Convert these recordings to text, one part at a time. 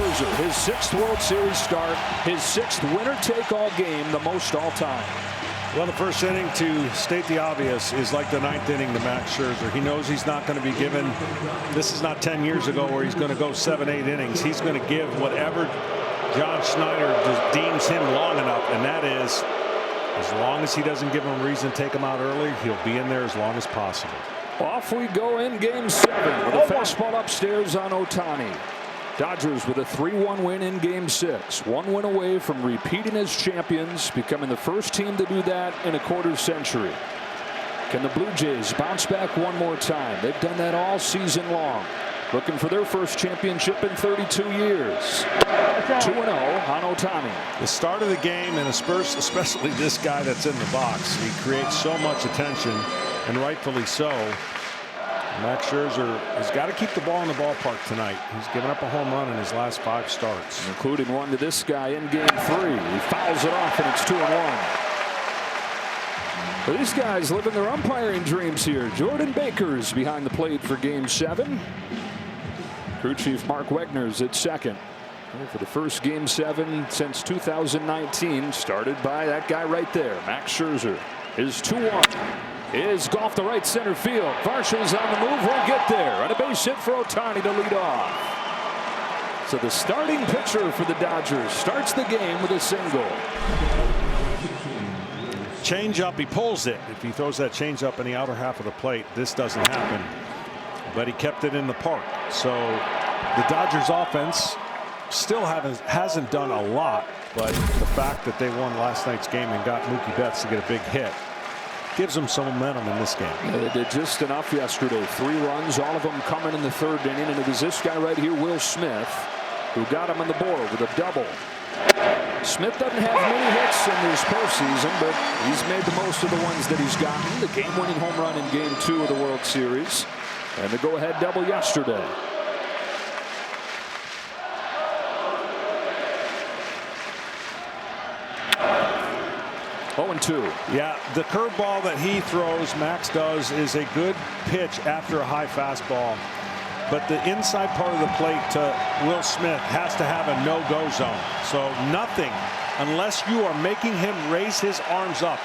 Scherzer, his 6th World Series start, his 6th winner-take-all game, the most all-time. Well, the first inning, to state the obvious, is like the 9th inning to Max Scherzer. He knows he's not going to be given. This is not 10 years ago where he's going to go 7, 8 innings. He's going to give whatever John Schneider deems him long enough, and that is, as long as he doesn't give him a reason to take him out early, he'll be in there as long as possible. Off we go in Game 7 with a fastball upstairs on Ohtani. Dodgers with a 3-1 win in Game 6. 1 win away from repeating as champions, becoming the first team to do that in a quarter century. Can the Blue Jays bounce back one more time? They've done that all season long. Looking for their first championship in 32 years. 2-0 on Ohtani. The start of the game, and especially this guy that's in the box, he creates so much attention, and rightfully so. Max Scherzer has got to keep the ball in the ballpark tonight. He's given up a home run in his last 5 starts, including one to this guy in Game 3. He fouls it off, and it's 2-1. But these guys living their umpiring dreams here. Jordan Baker's behind the plate for Game 7. Crew chief Mark Wegner's at second. For the first Game 7 since 2019, started by that guy right there, Max Scherzer. Is 2-1. Is golf to right center field. Varsho's on the move, won't get there. On a base hit for Ohtani to lead off. So the starting pitcher for the Dodgers starts the game with a single. Change up, he pulls it. If he throws that change up in the outer half of the plate, this doesn't happen. But he kept it in the park. So the Dodgers offense still hasn't done a lot, but the fact that they won last night's game and got Mookie Betts to get a big hit gives them some momentum in this game. Yeah, they did just enough yesterday. 3 runs, all of them coming in the 3rd inning, and it was this guy right here, Will Smith, who got him on the board with a double. Smith doesn't have many hits in this postseason, but he's made the most of the ones that he's gotten. The game-winning home run in Game 2 of the World Series, and the go-ahead double yesterday. Oh, and 2. Yeah, the curveball that he throws, Max does, is a good pitch after a high fastball. But the inside part of the plate to Will Smith has to have a no-go zone. So nothing, unless you are making him raise his arms up,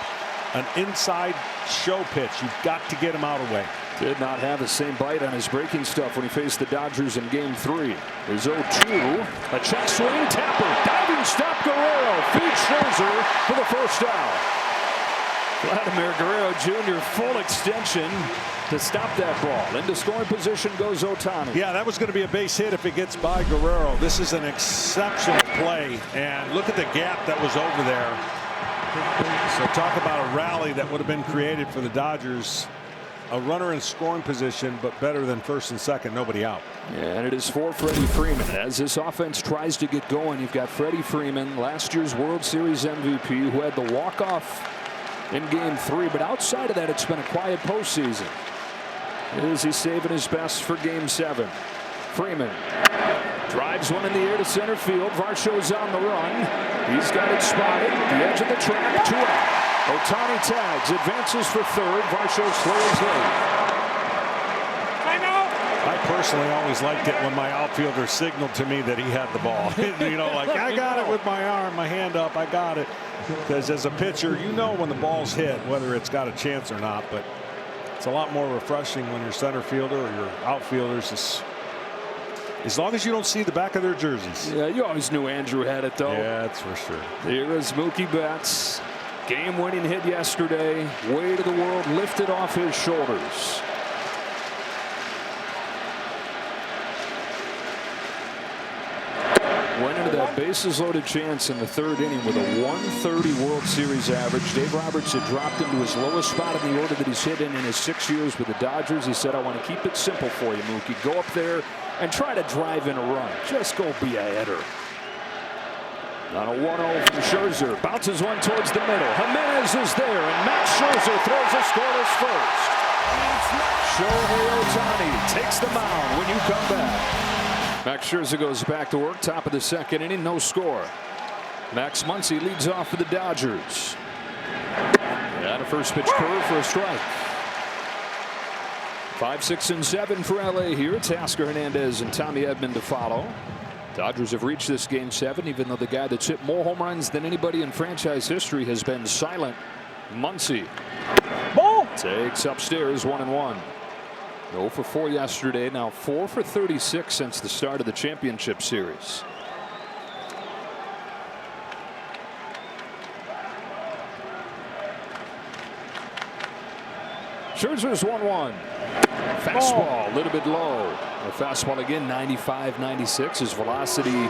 an inside show pitch. You've got to get him out of the way. Did not have the same bite on his breaking stuff when he faced the Dodgers in Game 3. His 0-2. A check swing, Tapper, diving stop, Guerrero feeds Scherzer for the first out. Vladimir Guerrero Jr. full extension to stop that ball. Into scoring position goes Ohtani. Yeah, that was going to be a base hit if it gets by Guerrero. This is an exceptional play, and look at the gap that was over there. So talk about a rally that would have been created for the Dodgers. A runner in scoring position, but better than first and second, nobody out. Yeah, and it is for Freddie Freeman. As this offense tries to get going, you've got Freddie Freeman, last year's World Series MVP, who had the walk-off in Game 3. But outside of that, it's been a quiet postseason. Is he saving his best for Game 7? Freeman drives one in the air to center field. Varsho's on the run. He's got it spotted. The edge of the track, 2 out. Ohtani tags, advances for 3rd. Varsho slows late. I personally always liked it when my outfielder signaled to me that he had the ball. You know, like, I got it with my arm, my hand up, I got it. Because as a pitcher, you know when the ball's hit, whether it's got a chance or not. But it's a lot more refreshing when your center fielder or your outfielders is, as long as you don't see the back of their jerseys. Yeah, you always knew Andrew had it, though. Yeah, that's for sure. Here is Mookie Betts. Game-winning hit yesterday. Weight of the world lifted off his shoulders. Went into that bases-loaded chance in the 3rd inning with a 130 World Series average. Dave Roberts had dropped into his lowest spot in the order that he's hit in his 6 years with the Dodgers. He said, I want to keep it simple for you, Mookie. Go up there and try to drive in a run. Just go be a hitter. On a 1-0 from Scherzer. Bounces one towards the middle. Jimenez is there, and Max Scherzer throws a scoreless first. Shohei Ohtani takes the mound when you come back. Max Scherzer goes back to work. Top of the 2nd inning, no score. Max Muncy leads off for the Dodgers. And a first pitch curve for a strike. 5, 6, and 7 for LA here. Tasker, Hernandez, and Tommy Edman to follow. Dodgers have reached this game 7, even though the guy that's hit more home runs than anybody in franchise history has been silent. Muncy. Ball. Takes upstairs 1-1. 0 for 4 yesterday. Now 4 for 36 since the start of the championship series. Scherzer's 1-1. Fastball a little bit low. The fastball again 95-96. His velocity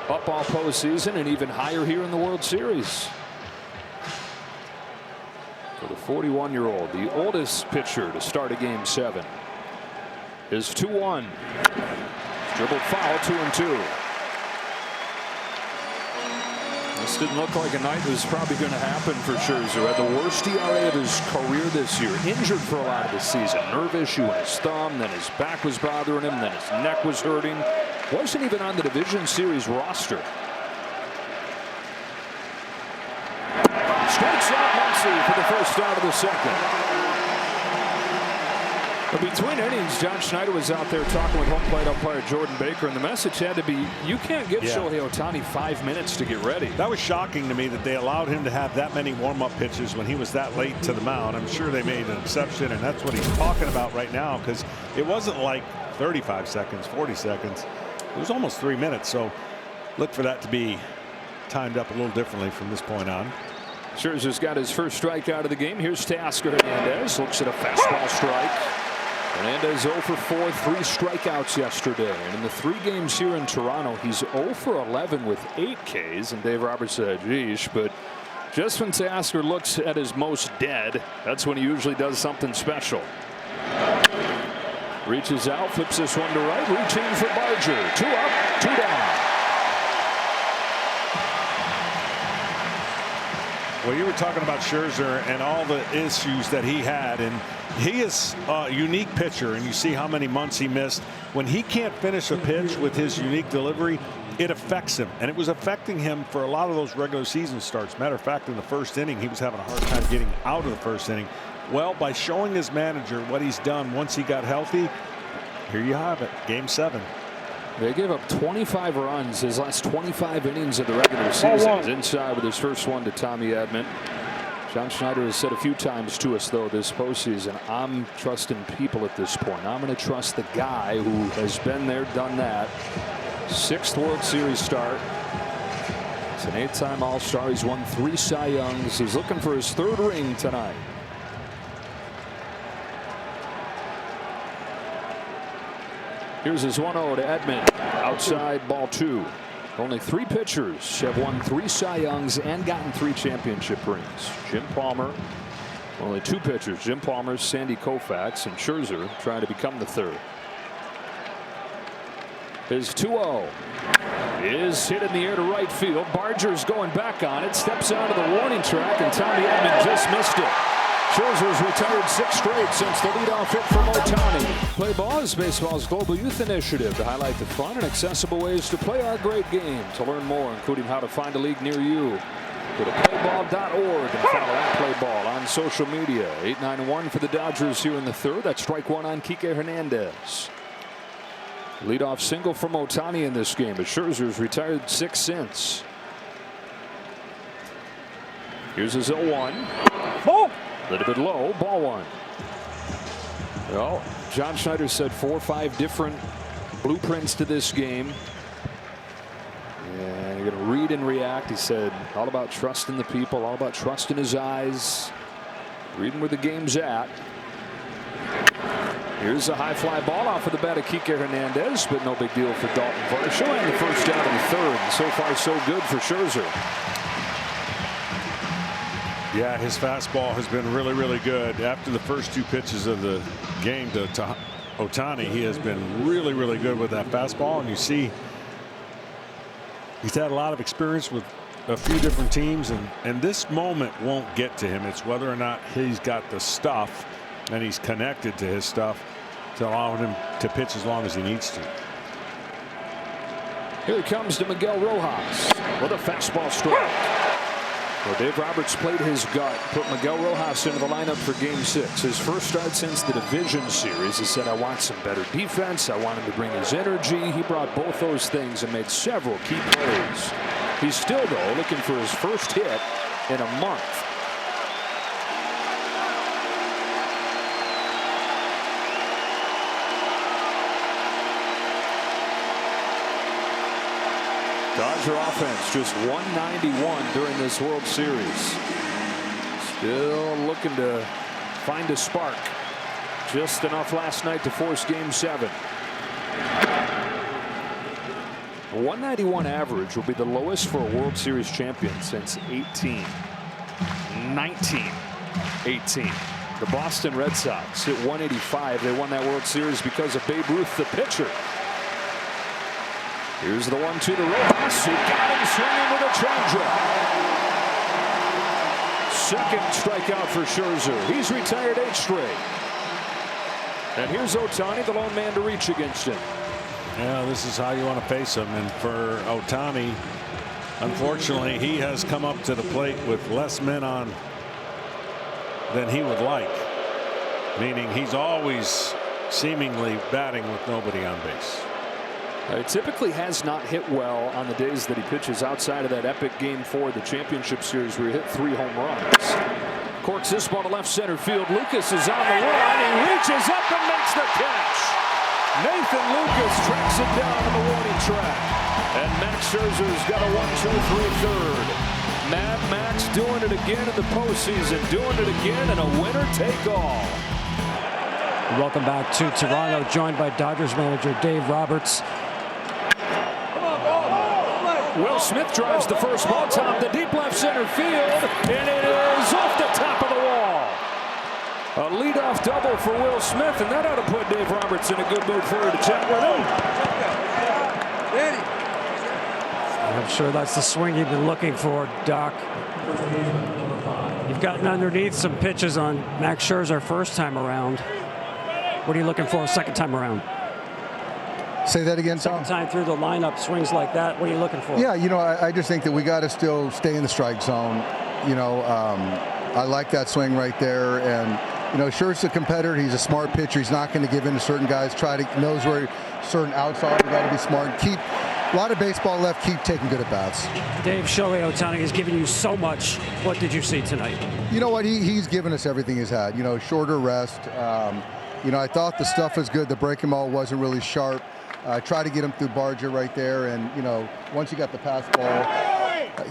up all postseason and even higher here in the World Series. For the 41-year-old, the oldest pitcher to start a game 7, is 2-1. Dribbled foul, 2-2. This didn't look like a night that was probably going to happen for Scherzer. Had the worst ERA of his career this year. Injured for a lot of the season. Nerve issue in his thumb. Then his back was bothering him. Then his neck was hurting. Wasn't even on the division series roster. Strikes out Muncy for the first out of the second. But between innings, John Schneider was out there talking with home plate umpire Jordan Baker, and the message had to be, you can't give Shohei Ohtani 5 minutes to get ready. That was shocking to me that they allowed him to have that many warm-up pitches when he was that late to the mound. I'm sure they made an exception, and that's what he's talking about right now, because it wasn't like 35 seconds, 40 seconds. It was almost 3 minutes, so look for that to be timed up a little differently from this point on. Scherzer's got his first strikeout of the game. Here's Teoscar Hernandez. Looks at a fastball strike. Hernandez 0 for 4, 3 strikeouts yesterday. And in the 3 games here in Toronto, he's 0 for 11 with 8 Ks. And Dave Roberts said, geesh, but just when Teoscar looks at his most dead, that's when he usually does something special. Reaches out, flips this one to right. Routine for Barger. 2 up, 2 down. Well, you were talking about Scherzer and all the issues that he had, and he is a unique pitcher, and you see how many months he missed. When he can't finish a pitch with his unique delivery, it affects him, and it was affecting him for a lot of those regular season starts. Matter of fact, in the first inning, he was having a hard time getting out of the first inning. Well, by showing his manager what he's done once he got healthy, here you have it, game 7. They gave up 25 runs his last 25 innings of the regular season. He's inside with his first one to Tommy Edman. John Schneider has said a few times to us, though, this postseason, I'm trusting people at this point. I'm going to trust the guy who has been there, done that. 6th World Series start. He's an 8-time All-Star. He's won 3 Cy Youngs. He's looking for his 3rd ring tonight. Here's his 1-0 to Edman. Outside, ball 2. Only 3 pitchers have won 3 Cy Youngs and gotten 3 championship rings. Jim Palmer. Only 2 pitchers. Jim Palmer, Sandy Koufax, and Scherzer trying to become the 3rd. His 2-0 is hit in the air to right field. Barger's going back on it. Steps onto the warning track, and Tommy Edman just missed it. Scherzer's retired 6 straight since the leadoff hit from Ohtani. Play Ball is baseball's global youth initiative to highlight the fun and accessible ways to play our great game. To learn more, including how to find a league near you, go to playball.org and follow @playball on social media. 8-9-1 for the Dodgers here in the 3rd. That's strike 1 on Kike Hernandez. Leadoff single from Ohtani in this game, but Scherzer's retired 6 since. Here's his 0-1. Ball. A little bit low, ball 1. Well, John Schneider said 4 or 5 different blueprints to this game. And you're going to read and react. He said all about trusting the people, all about trusting his eyes, reading where the game's at. Here's a high fly ball off of the bat of Kike Hernandez, but no big deal for Dalton Varsho. And the first out of the 3rd. So far, so good for Scherzer. Yeah, his fastball has been really, really good. After the first 2 pitches of the game to Ohtani, he has been really, really good with that fastball. And you see he's had a lot of experience with a few different teams, and this moment won't get to him. It's whether or not he's got the stuff and he's connected to his stuff to allow him to pitch as long as he needs to. Here he comes to Miguel Rojas with a fastball strike. Well, Dave Roberts played his gut, put Miguel Rojas into the lineup for Game 6. His first start since the division series. He said, I want some better defense. I want him to bring his energy. He brought both those things and made several key plays. He's still, though, looking for his first hit in a month. Dodger offense just 191 during this World Series. Still looking to find a spark. Just enough last night to force Game 7. A 191 average will be the lowest for a World Series champion since 1918. The Boston Red Sox hit 185. They won that World Series because of Babe Ruth, the pitcher. Here's the 1-2 to Rojas, who got him swinging with a changeup. Second strikeout for Scherzer. He's retired 8 straight. And here's Ohtani, the lone man to reach against him. Yeah, this is how you want to face him. And for Ohtani, unfortunately, he has come up to the plate with less men on than he would like. Meaning he's always seemingly batting with nobody on base. It typically has not hit well on the days that he pitches outside of that epic Game 4 of the championship series where he hit 3 home runs. Corks this ball to left center field. Lucas is on the run. He reaches up and makes the catch. Nathan Lucas tracks it down on the warning track. And Max Scherzer's got a 1-2-3 third. Mad Max doing it again in the postseason. Doing it again in a winner take all. Welcome back to Toronto, joined by Dodgers manager Dave Roberts. Will Smith drives the first ball, Tom, the deep left center field, and it is off the top of the wall. A leadoff double for Will Smith, and that ought to put Dave Roberts in a good mood for her to chat with him. I'm sure that's the swing you've been looking for, Doc. You've gotten underneath some pitches on Max Scherzer first time around. What are you looking for second time around? Say that again, Tom. Second time through the lineup, swings like that. What are you looking for? Yeah, you know, I just think that we got to still stay in the strike zone. You know, I like that swing right there. And, you know, Scherzer's a competitor. He's a smart pitcher. He's not going to give in to certain guys. Knows where certain outs are. We got to be smart. Keep a lot of baseball left. Keep taking good at bats. Dave, Shohei Ohtani has given you so much. What did you see tonight? You know what? He's given us everything he's had. You know, shorter rest. You know, I thought the stuff was good. The breaking ball wasn't really sharp. Try to get him through Barger right there, and you know, once you got the pass ball,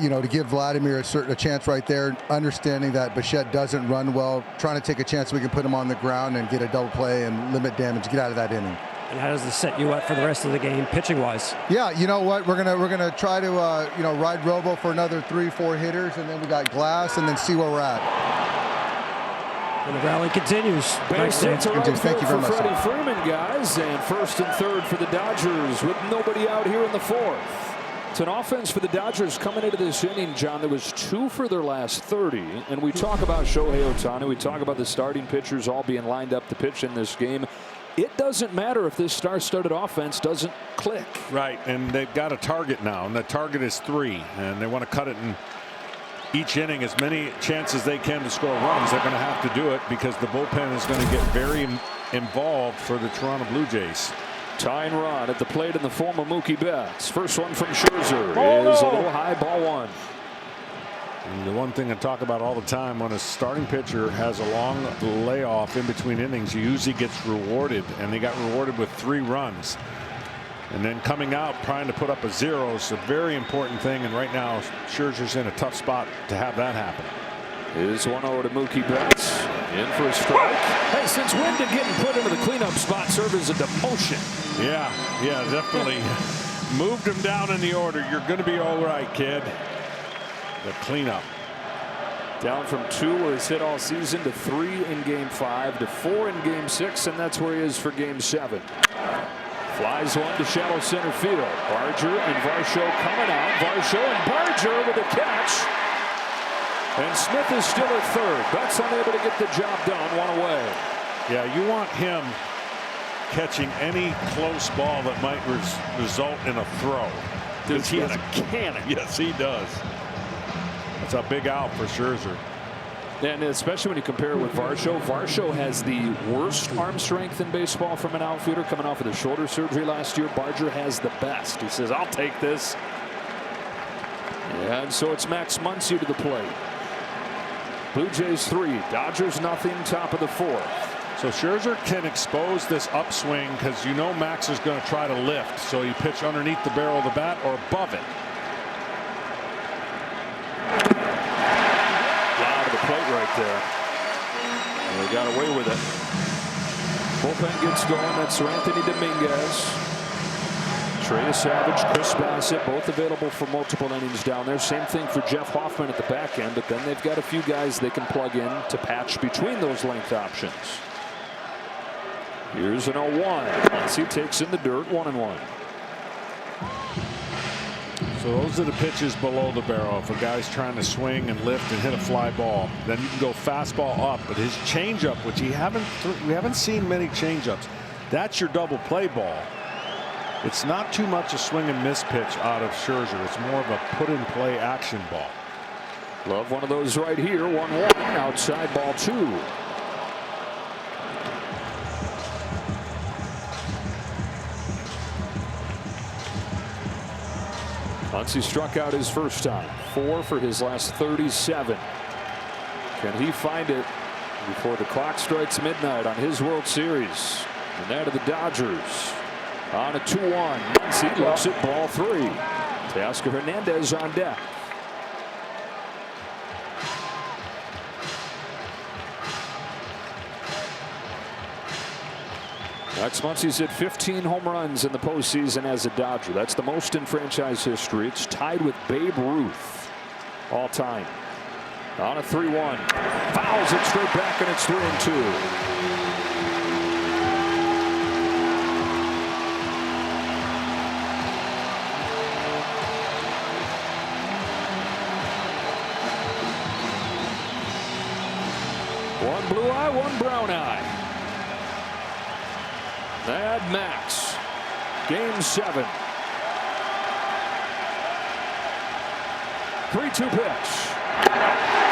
you know, to give Vladimir a chance right there, understanding that Bichette doesn't run well, trying to take a chance we can put him on the ground and get a double play and limit damage, get out of that inning. And how does this set you up for the rest of the game, pitching wise? Yeah, you know what, we're gonna try to you know, ride Robo for another 3-4 hitters, and then we got Glass, and then see where we're at. And the rally continues. Thanks, Thank you very much. Freddie Freeman, guys, and first and third for the Dodgers with nobody out here in the fourth. It's an offense for the Dodgers coming into this inning, John. There was 2 for their last 30, and we talk about Shohei Ohtani. We talk about the starting pitchers all being lined up to pitch in this game. It doesn't matter if this star-studded offense doesn't click. Right, and they've got a target now, and the target is 3, and they want to cut it in each inning as many chances they can to score runs. They're going to have to do it because the bullpen is going to get very involved for the Toronto Blue Jays. Tying run at the plate in the form of Mookie Betts. First one from Scherzer is a little high, ball 1. And the one thing I talk about all the time, when a starting pitcher has a long layoff in between innings, he usually gets rewarded, and they got rewarded with 3 runs. And then coming out trying to put up a 0 is a very important thing, and right now Scherzer's in a tough spot to have that happen. Is 1-0 to Mookie Betts. In for a strike. Hey, since when did getting put into the cleanup spot serve as a demotion? Yeah, definitely. Moved him down in the order. You're going to be all right, kid. The cleanup. Down from 2 where he's hit all season to 3 in Game 5 to 4 in Game 6, and that's where he is for Game 7. Flies one to shallow center field. Barger and Varsho coming out. Varsho and Barger with a catch. And Smith is still at third. Betts unable to get the job done. 1 away. Yeah, you want him catching any close ball that might result in a throw. Does he have a cannon? Yes, he does. It's a big out for Scherzer. And especially when you compare it with Varsho. Varsho has the worst arm strength in baseball from an outfielder, coming off of the shoulder surgery last year. Barger has the best. He says, I'll take this. And so it's Max Muncy to the plate. Blue Jays 3, Dodgers nothing, top of the 4th. So Scherzer can expose this upswing because you know Max is going to try to lift. So you pitch underneath the barrel of the bat or above it. Plate right there. And they got away with it. Bullpen gets going. That's Sir Anthony Dominguez, Trey Savage, Chris Bassett, both available for multiple innings down there. Same thing for Jeff Hoffman at the back end, but then they've got a few guys they can plug in to patch between those length options. Here's an 0-1. Once he takes in the dirt, 1-1. So those are the pitches below the barrel. If a guy's trying to swing and lift and hit a fly ball, then you can go fastball up. But his changeup, which we haven't seen many changeups, that's your double play ball. It's not too much a swing and miss pitch out of Scherzer. It's more of a put in play action ball. Love one of those right here. 1-1. Outside ball 2. Once he struck out his first time, 4 for his last 37. Can he find it before the clock strikes midnight on his World Series? And that of the Dodgers on a 2-1. Once he looks at ball 3. Teoscar Hernandez on deck. Max Muncy's hit 15 home runs in the postseason as a Dodger. That's the most in franchise history. It's tied with Babe Ruth all time. On a 3-1. Fouls it straight back, and it's 3-2. One blue eye, one brown eye. Mad Max. Game 7. 3-2 pitch.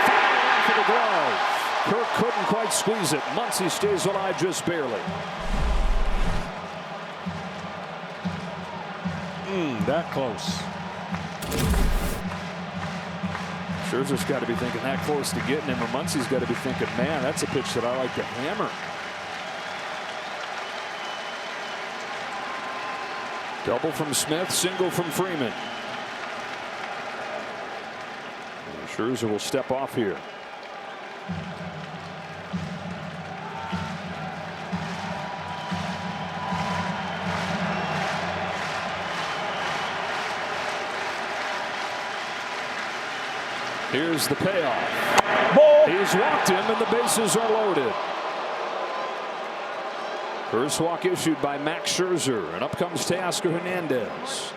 Foul off of the glove. Kirk couldn't quite squeeze it. Muncy stays alive just barely. That close. Scherzer's got to be thinking that close to getting him, or Muncy's got to be thinking, man, that's a pitch that I like to hammer. Double from Smith, single from Freeman. And Scherzer will step off here. Here's the payoff. Ball. He's walked him, and the bases are loaded. First walk issued by Max Scherzer, and up comes Teoscar Hernandez.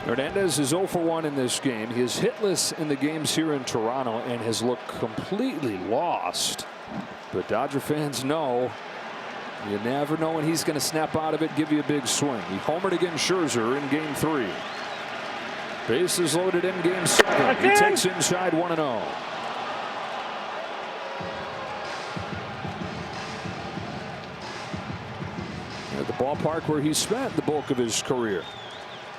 Hernandez is 0 for 1 in this game. He is hitless in the games here in Toronto and has looked completely lost. But Dodger fans know you never know when he's going to snap out of it, give you a big swing. He homered against Scherzer in game 3. Bases loaded in game 7. He takes inside 1-0. At the ballpark where he spent the bulk of his career.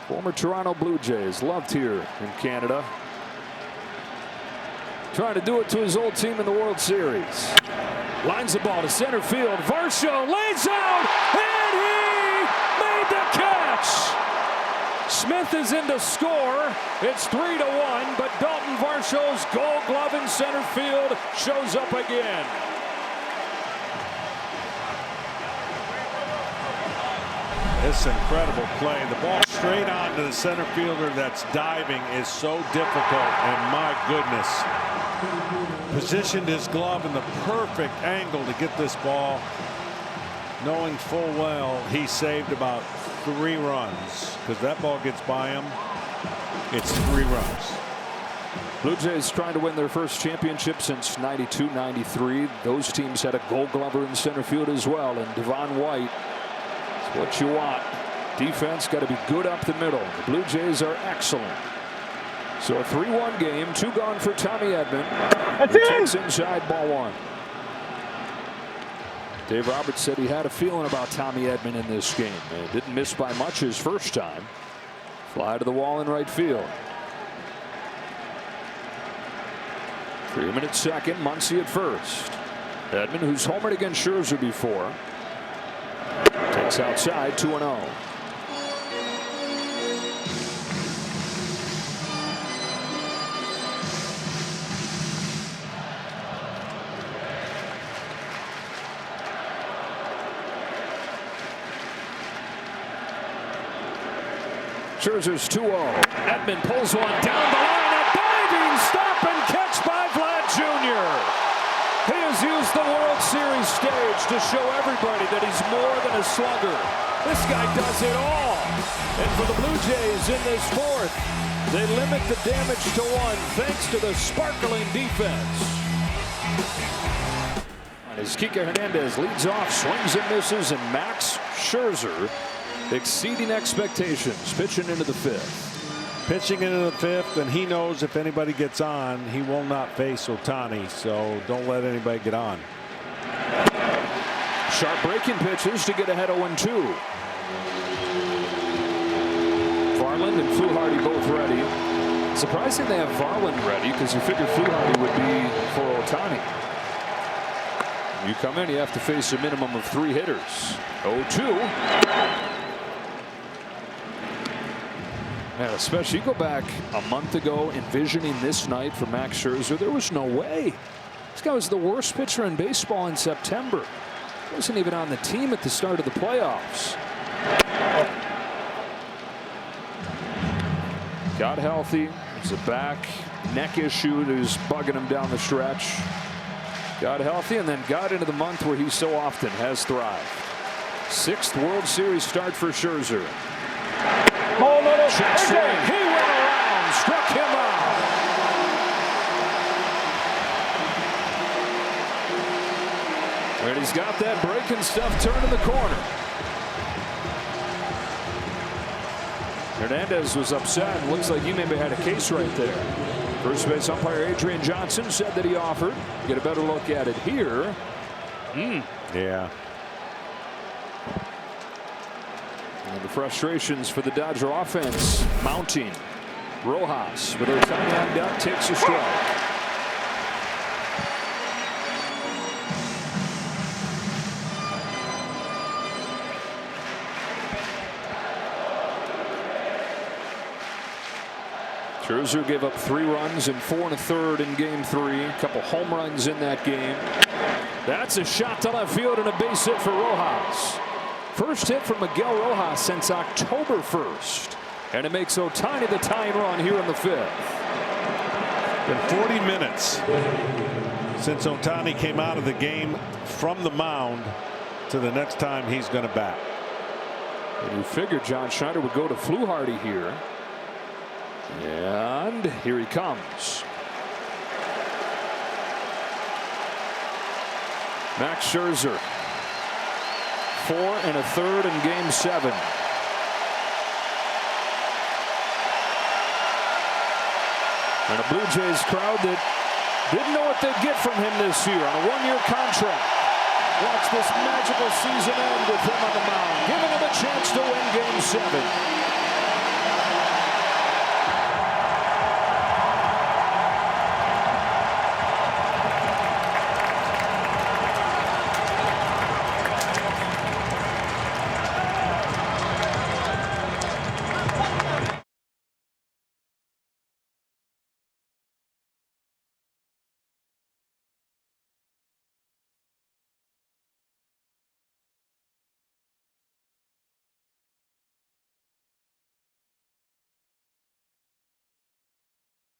Former Toronto Blue Jays, loved here in Canada. Trying to do it to his old team in the World Series. Lines the ball to center field. Varsho lays out, and he made the catch. Smith is in to score. It's 3-1, but Dalton Varsho's Gold Glove in center field shows up again. It's incredible play. The ball straight on to the center fielder that's diving is so difficult, and my goodness. Positioned his glove in the perfect angle to get this ball, knowing full well he saved about 3 runs, because that ball gets by him. It's 3 runs. Blue Jays trying to win their first championship since '92-93. Those teams had a Gold Glover in center field as well, and Devon White. It's what you want. Defense got to be good up the middle. The Blue Jays are excellent. So a 3-1 game, 2 gone for Tommy Edman. He takes inside ball 1. Dave Roberts said he had a feeling about Tommy Edman in this game. He didn't miss by much his first time. Fly to the wall in right field. 3-minute second, Muncy at first. Edman, who's homered against Scherzer before, takes outside 2-0. Scherzer's 2-0. Edman pulls one down the line. A diving stop and catch by Vlad Jr. He has used the World Series stage to show everybody that he's more than a slugger. This guy does it all. And for the Blue Jays in this 4th, they limit the damage to 1 thanks to the sparkling defense. As Kike Hernandez leads off, swings and misses, and Max Scherzer exceeding expectations, pitching into the 5th. Pitching into the 5th, and he knows if anybody gets on, he will not face Ohtani, so don't let anybody get on. Sharp breaking pitches to get ahead 0-2. Varland and Fluharty both ready. Surprising they have Varland ready, because you figure Fluharty would be for Ohtani. You come in, you have to face a minimum of 3 hitters. 0-2. Man, especially you go back a month ago envisioning this night for Max Scherzer, there was no way. This guy was the worst pitcher in baseball in September. He wasn't even on the team at the start of the playoffs. Got healthy. It's a back neck issue that was bugging him down the stretch. Got healthy and then got into the month where he so often has thrived. 6th World Series start for Scherzer. Check swing. He went around, struck him out. And he's got that breaking stuff turning the corner. Hernandez was upset. Looks like he maybe had a case right there. First base umpire Adrian Johnson said that he offered. Get a better look at it here. Yeah. And the frustrations for the Dodger offense mounting. Rojas with Ohtani on deck takes a strike. Scherzer gave up 3 runs in 4 1/3 in game 3. A couple home runs in that game. That's a shot to left field and a base hit for Rojas. First hit from Miguel Rojas since October 1st. And it makes Ohtani the tying run here in the 5th. Been 40 minutes since Ohtani came out of the game from the mound to the next time he's going to bat. And you figured John Schneider would go to Fluharty here. And here he comes. Max Scherzer. 4 1/3 in game 7. And a Blue Jays crowd that didn't know what they'd get from him this year on a 1-year contract. Watch this magical season end with him on the mound, giving him a chance to win game 7.